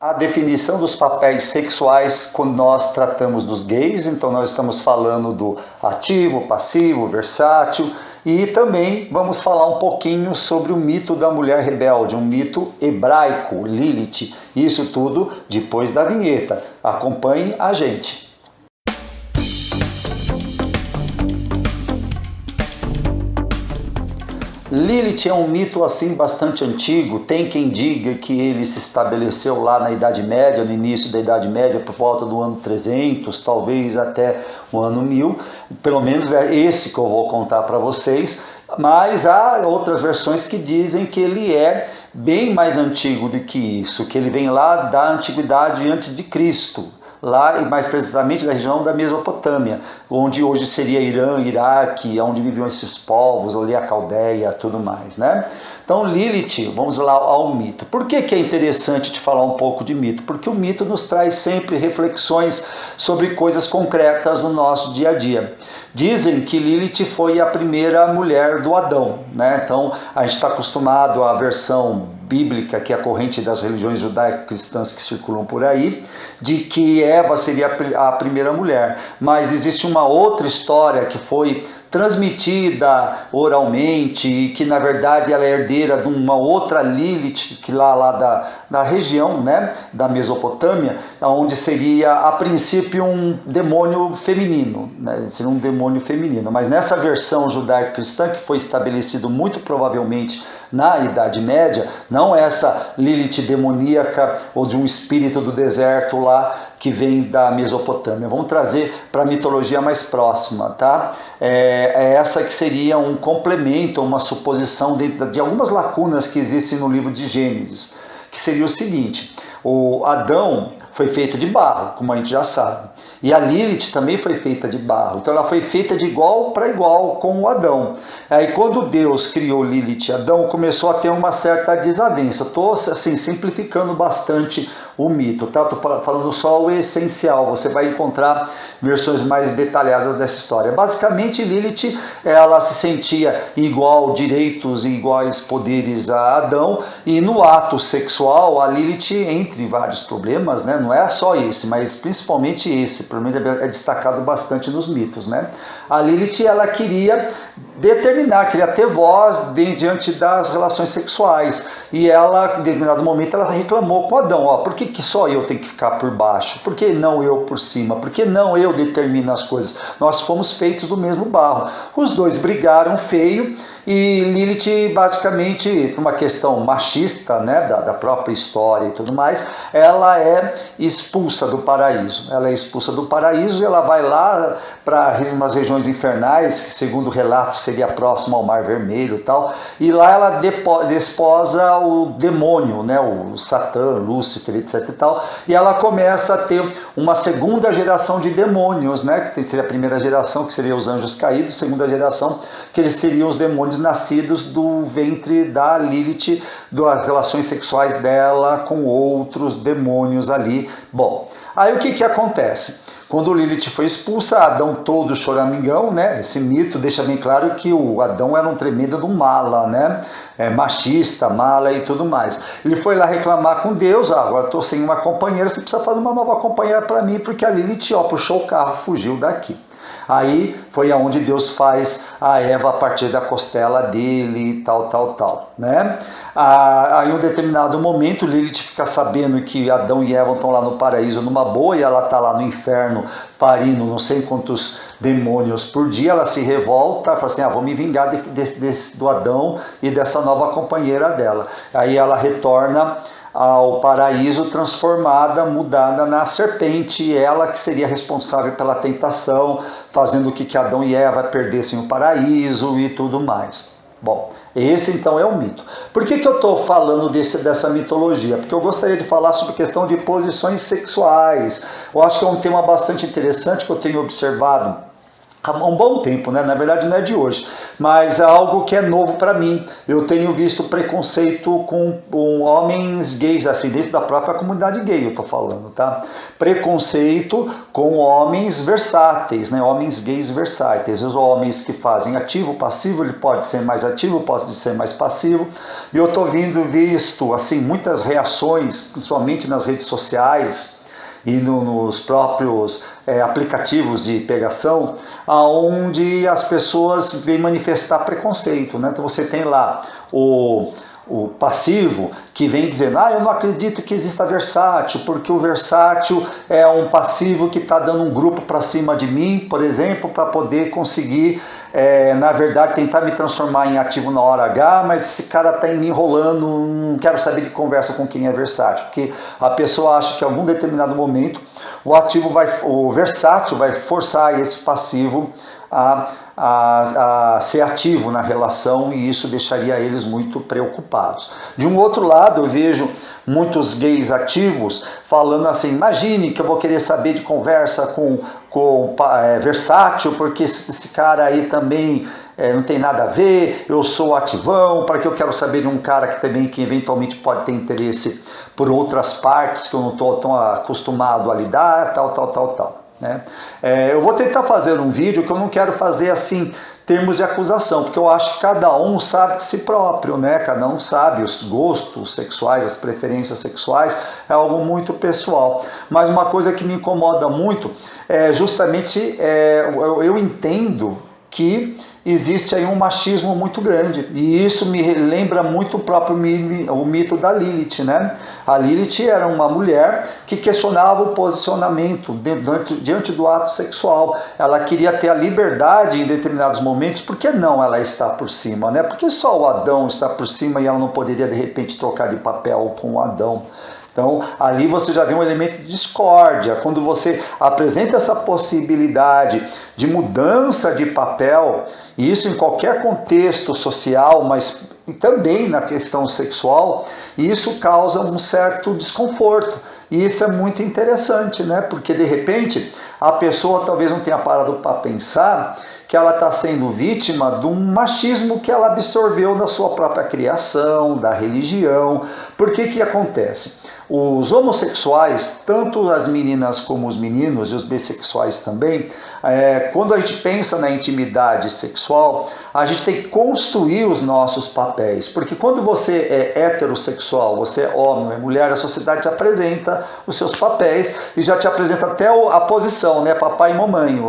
A definição dos papéis sexuais quando nós tratamos dos gays, então nós estamos falando do ativo, passivo, versátil, e também vamos falar um pouquinho sobre o mito da mulher rebelde, um mito hebraico, Lilith, isso tudo depois da vinheta. Acompanhe a gente. Lilith é um mito assim bastante antigo, tem quem diga que ele se estabeleceu lá na Idade Média, no início da Idade Média, por volta do ano 300, talvez até o ano 1000, pelo menos é esse que eu vou contar para vocês, mas há outras versões que dizem que ele é bem mais antigo do que isso, que ele vem lá da antiguidade antes de Cristo. Lá, e mais precisamente da região da Mesopotâmia, onde hoje seria Irã, Iraque, onde viviam esses povos, ali a Caldeia, tudo mais, né? Então Lilith, vamos lá ao mito. Por que é interessante te falar um pouco de mito? Porque o mito nos traz sempre reflexões sobre coisas concretas no nosso dia a dia. Dizem que Lilith foi a primeira mulher do Adão, né? Então a gente está acostumado à versão bíblica, que é a corrente das religiões judaico-cristãs que circulam por aí, de que Eva seria a primeira mulher. Mas existe uma outra história que foi transmitida oralmente e que na verdade ela é herdeira de uma outra Lilith que lá da região, né, da Mesopotâmia, onde seria a princípio um demônio feminino, né, seria um demônio feminino, mas nessa versão judaico-cristã que foi estabelecido muito provavelmente na Idade Média, não essa Lilith demoníaca ou de um espírito do deserto lá que vem da Mesopotâmia. Vamos trazer para a mitologia mais próxima, tá? É essa que seria um complemento, uma suposição de algumas lacunas que existem no livro de Gênesis, que seria o seguinte: o Adão foi feito de barro, como a gente já sabe, e a Lilith também foi feita de barro, então ela foi feita de igual para igual com o Adão. Aí quando Deus criou Lilith e Adão, começou a ter uma certa desavença. Estou assim, simplificando bastante o mito, tá? Estou falando só o essencial, você vai encontrar versões mais detalhadas dessa história. Basicamente, Lilith, ela se sentia igual direitos e iguais poderes a Adão, e no ato sexual, a Lilith, entre vários problemas, né? Não é só esse, mas principalmente esse, pelo menos é destacado bastante nos mitos, né? A Lilith, ela queria queria ter voz diante das relações sexuais, e ela, em determinado momento, ela reclamou com Adão: ó, por que só eu tenho que ficar por baixo? Por que não eu por cima? Por que não eu determino as coisas? Nós fomos feitos do mesmo barro. Os dois brigaram feio, e Lilith, basicamente, por uma questão machista, né, da própria história e tudo mais, ela é expulsa do paraíso. Ela é expulsa do paraíso e ela vai lá para umas regiões infernais, que segundo o relato seria próximo ao Mar Vermelho e tal, e lá ela desposa o demônio, né, o Satã, Lúcifer, etc e tal, e ela começa a ter uma segunda geração de demônios, né, que seria a primeira geração, que seria os anjos caídos, segunda geração, que eles seriam os demônios nascidos do ventre da Lilith, das relações sexuais dela com outros demônios ali. Bom, aí o que acontece? Quando Lilith foi expulsa, Adão todo choramingão, né? Esse mito deixa bem claro que o Adão era um tremendo de um mala, né? Machista, mala e tudo mais. Ele foi lá reclamar com Deus: agora estou sem uma companheira, você precisa fazer uma nova companheira para mim, porque a Lilith, puxou o carro, fugiu daqui. Aí foi aonde Deus faz a Eva a partir da costela dele e tal, né? Aí em um determinado momento, Lilith fica sabendo que Adão e Eva estão lá no paraíso numa boa, e ela está lá no inferno parindo não sei quantos demônios por dia. Ela se revolta, fala assim: vou me vingar do Adão e dessa nova companheira dela. Aí ela retorna ao paraíso transformada, mudada na serpente, ela que seria responsável pela tentação, fazendo com que Adão e Eva perdessem o paraíso e tudo mais. Bom, esse então é o mito. Por que eu estou falando dessa mitologia? Porque eu gostaria de falar sobre a questão de posições sexuais. Eu acho que é um tema bastante interessante que eu tenho observado há um bom tempo, né? Na verdade não é de hoje, mas é algo que é novo para mim. Eu tenho visto preconceito com homens gays, assim, dentro da própria comunidade gay, eu tô falando, tá? Preconceito com homens versáteis, né? Homens gays versáteis, os homens que fazem ativo, passivo, ele pode ser mais ativo, pode ser mais passivo, e eu tô visto, assim, muitas reações, principalmente nas redes sociais, e nos próprios aplicativos de pegação, onde as pessoas vêm manifestar preconceito, né? Então você tem lá o passivo que vem dizendo, eu não acredito que exista versátil, porque o versátil é um passivo que está dando um grupo para cima de mim, por exemplo, para poder conseguir, na verdade, tentar me transformar em ativo na hora H, mas esse cara está me enrolando, não quero saber de conversa com quem é versátil, porque a pessoa acha que em algum determinado momento o versátil vai forçar esse passivo a ser ativo na relação, e isso deixaria eles muito preocupados. De um outro lado, eu vejo muitos gays ativos falando assim, imagine que eu vou querer saber de conversa com versátil, porque esse cara aí também não tem nada a ver, eu sou ativão, para que eu quero saber de um cara que eventualmente pode ter interesse por outras partes que eu não estou tão acostumado a lidar, tal. Né? Eu vou tentar fazer um vídeo que eu não quero fazer assim termos de acusação, porque eu acho que cada um sabe de si próprio, né? Cada um sabe os gostos sexuais, as preferências sexuais, é algo muito pessoal. Mas uma coisa que me incomoda muito é justamente, eu entendo que existe aí um machismo muito grande, e isso me lembra muito o mito da Lilith, né? A Lilith era uma mulher que questionava o posicionamento diante do ato sexual. Ela queria ter a liberdade em determinados momentos. Por que não ela está por cima, né? Por que só o Adão está por cima e ela não poderia de repente trocar de papel com o Adão? Então, ali você já vê um elemento de discórdia. Quando você apresenta essa possibilidade de mudança de papel, e isso em qualquer contexto social, mas também na questão sexual, isso causa um certo desconforto. E isso é muito interessante, né? Porque de repente a pessoa talvez não tenha parado para pensar que ela está sendo vítima de um machismo que ela absorveu da sua própria criação, da religião. Por que acontece? Os homossexuais, tanto as meninas como os meninos, e os bissexuais também, quando a gente pensa na intimidade sexual, a gente tem que construir os nossos papéis, porque quando você é heterossexual, você é homem, é mulher, a sociedade te apresenta os seus papéis e já te apresenta até a posição, né? Papai e mamãe,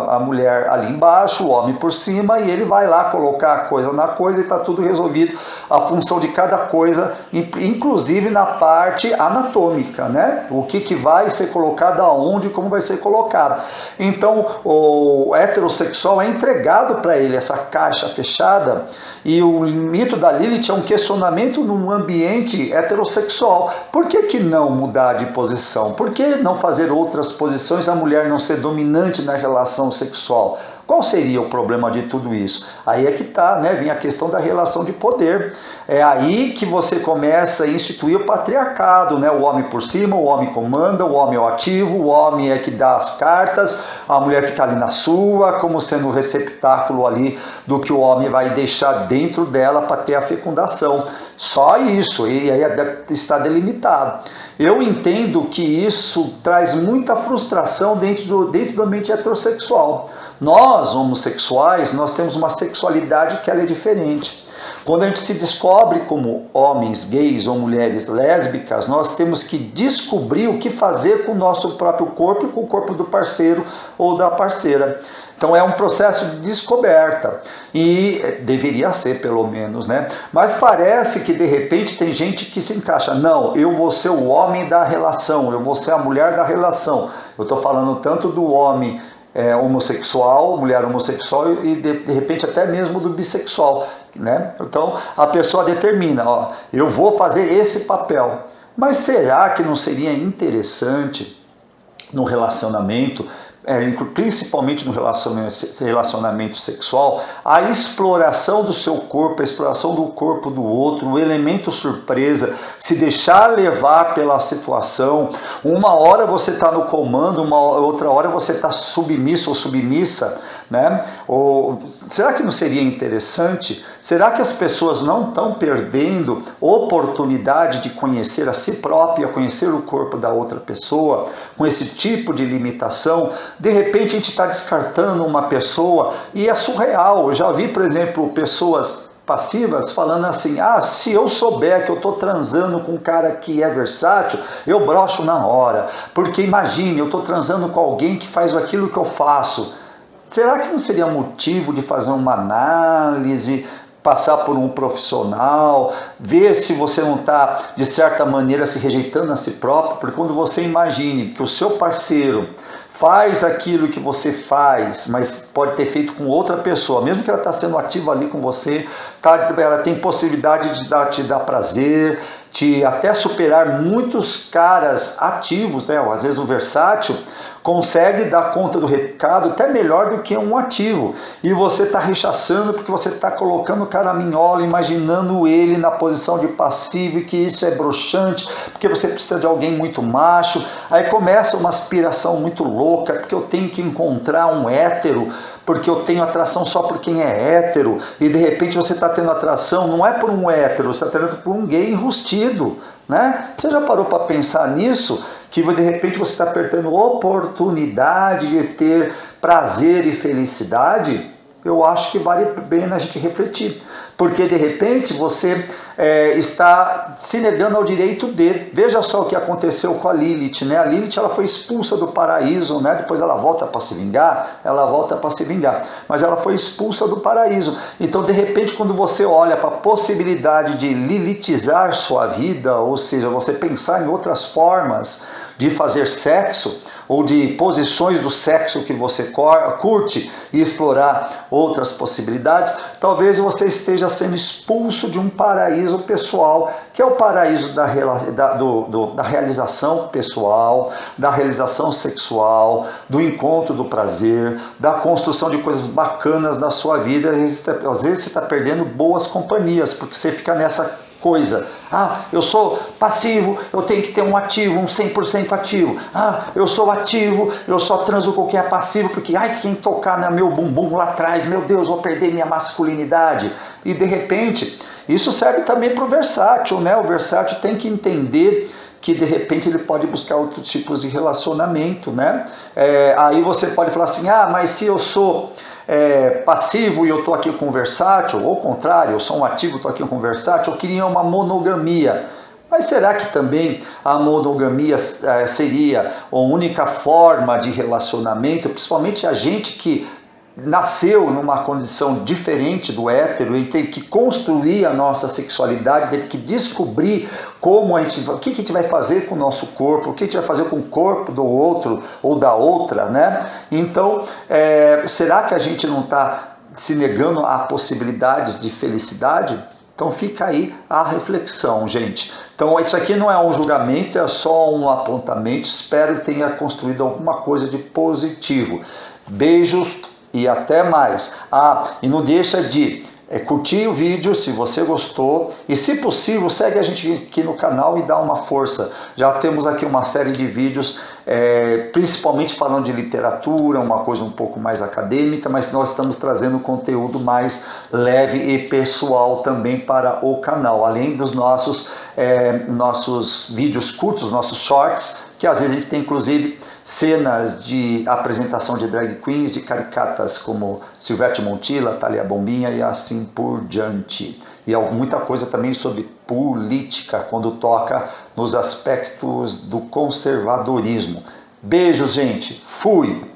a mulher ali embaixo, o homem por cima, e ele vai lá colocar a coisa na coisa e está tudo resolvido, a função de cada coisa, inclusive na parte anatômica, né? O que vai ser colocado aonde e como vai ser colocado. Então, o heterossexual é entregado para ele essa caixa fechada, e o mito da Lilith é um questionamento num ambiente heterossexual. Por que não mudar de posição? Por que não fazer outras posições, a mulher não ser dominante na relação sexual? Qual seria o problema de tudo isso? Aí é que está, né? Vem a questão da relação de poder. É aí que você começa a instituir o patriarcado, né? O homem por cima, o homem comanda, o homem é o ativo, o homem é que dá as cartas, a mulher fica ali na sua, como sendo o receptáculo ali do que o homem vai deixar dentro dela para ter a fecundação. Só isso, e aí está delimitado. Eu entendo que isso traz muita frustração dentro do ambiente heterossexual. Nós, homossexuais, nós temos uma sexualidade que ela é diferente. Quando a gente se descobre como homens gays ou mulheres lésbicas, nós temos que descobrir o que fazer com o nosso próprio corpo e com o corpo do parceiro ou da parceira. Então é um processo de descoberta, e deveria ser pelo menos, né? Mas parece que de repente tem gente que se encaixa, não, eu vou ser o homem da relação, eu vou ser a mulher da relação. Eu estou falando tanto do homem homossexual, mulher homossexual, e de repente até mesmo do bissexual, né? Então a pessoa determina, eu vou fazer esse papel. Mas será que não seria interessante no relacionamento, principalmente no relacionamento sexual, a exploração do seu corpo, a exploração do corpo do outro, o elemento surpresa, se deixar levar pela situação? Uma hora você está no comando, outra hora você está submisso ou submissa né? Ou será que não seria interessante? Será que as pessoas não estão perdendo oportunidade de conhecer a si própria, conhecer o corpo da outra pessoa, com esse tipo de limitação? De repente a gente está descartando uma pessoa e é surreal. Eu já vi, por exemplo, pessoas passivas falando assim: ah, se eu souber que eu estou transando com um cara que é versátil, eu broxo na hora, porque imagine, eu estou transando com alguém que faz aquilo que eu faço. Será que não seria motivo de fazer uma análise, passar por um profissional, ver se você não está, de certa maneira, se rejeitando a si próprio? Porque quando você imagine que o seu parceiro faz aquilo que você faz, mas pode ter feito com outra pessoa, mesmo que ela está sendo ativa ali com você, ela tem possibilidade de te dar prazer, de até superar muitos caras ativos, né? Às vezes o versátil consegue dar conta do recado até melhor do que um ativo, e você está rechaçando porque você está colocando o caraminhola, imaginando ele na posição de passivo, e que isso é broxante, porque você precisa de alguém muito macho. Aí começa uma aspiração muito louca, porque eu tenho que encontrar um hétero, porque eu tenho atração só por quem é hétero, e de repente você está tendo atração não é por um hétero, você está tendo por um gay enrustido, né? Você já parou para pensar nisso? Que de repente você está perdendo oportunidade de ter prazer e felicidade? Eu acho que vale a pena a gente refletir, porque de repente você está se negando ao direito de. Veja só o que aconteceu com a Lilith, né? A Lilith, ela foi expulsa do paraíso, né? Depois ela volta para se vingar, mas ela foi expulsa do paraíso. Então, de repente, quando você olha para a possibilidade de lilithizar sua vida, ou seja, você pensar em outras formas de fazer sexo, ou de posições do sexo que você curte, e explorar outras possibilidades, talvez você esteja sendo expulso de um paraíso pessoal, que é o paraíso da realização pessoal, da realização sexual, do encontro do prazer, da construção de coisas bacanas na sua vida. Às vezes você está perdendo boas companhias, porque você fica nessa coisa: ah, eu sou passivo, eu tenho que ter um ativo, um 100% ativo. Ah, eu sou ativo, eu só transo com quem é passivo, porque ai, quem tocar no meu bumbum lá atrás, meu Deus, vou perder minha masculinidade. E de repente, isso serve também para o versátil, né? O versátil tem que entender que de repente ele pode buscar outros tipos de relacionamento, né? Aí você pode falar assim: ah, mas se eu sou passivo e eu estou aqui com versátil, ou ao contrário, eu sou um ativo e estou aqui com versátil, eu queria uma monogamia. Mas será que também a monogamia seria a única forma de relacionamento? Principalmente a gente que nasceu numa condição diferente do hétero e teve que construir a nossa sexualidade, teve que descobrir o que a gente vai fazer com o nosso corpo, o que a gente vai fazer com o corpo do outro ou da outra, né? Então, será que a gente não está se negando a possibilidades de felicidade? Então fica aí a reflexão, gente. Então isso aqui não é um julgamento, é só um apontamento. Espero que tenha construído alguma coisa de positivo. Beijos e até mais. E não deixa de curtir o vídeo se você gostou, e se possível segue a gente aqui no canal e dá uma força. Já temos aqui uma série de vídeos, principalmente falando de literatura, uma coisa um pouco mais acadêmica, mas nós estamos trazendo conteúdo mais leve e pessoal também para o canal, além dos nossos vídeos curtos, nossos shorts, que às vezes a gente tem inclusive cenas de apresentação de drag queens, de caricatas como Silvete Montilla, Thalia Bombinha e assim por diante. E muita coisa também sobre política, quando toca nos aspectos do conservadorismo. Beijos, gente. Fui!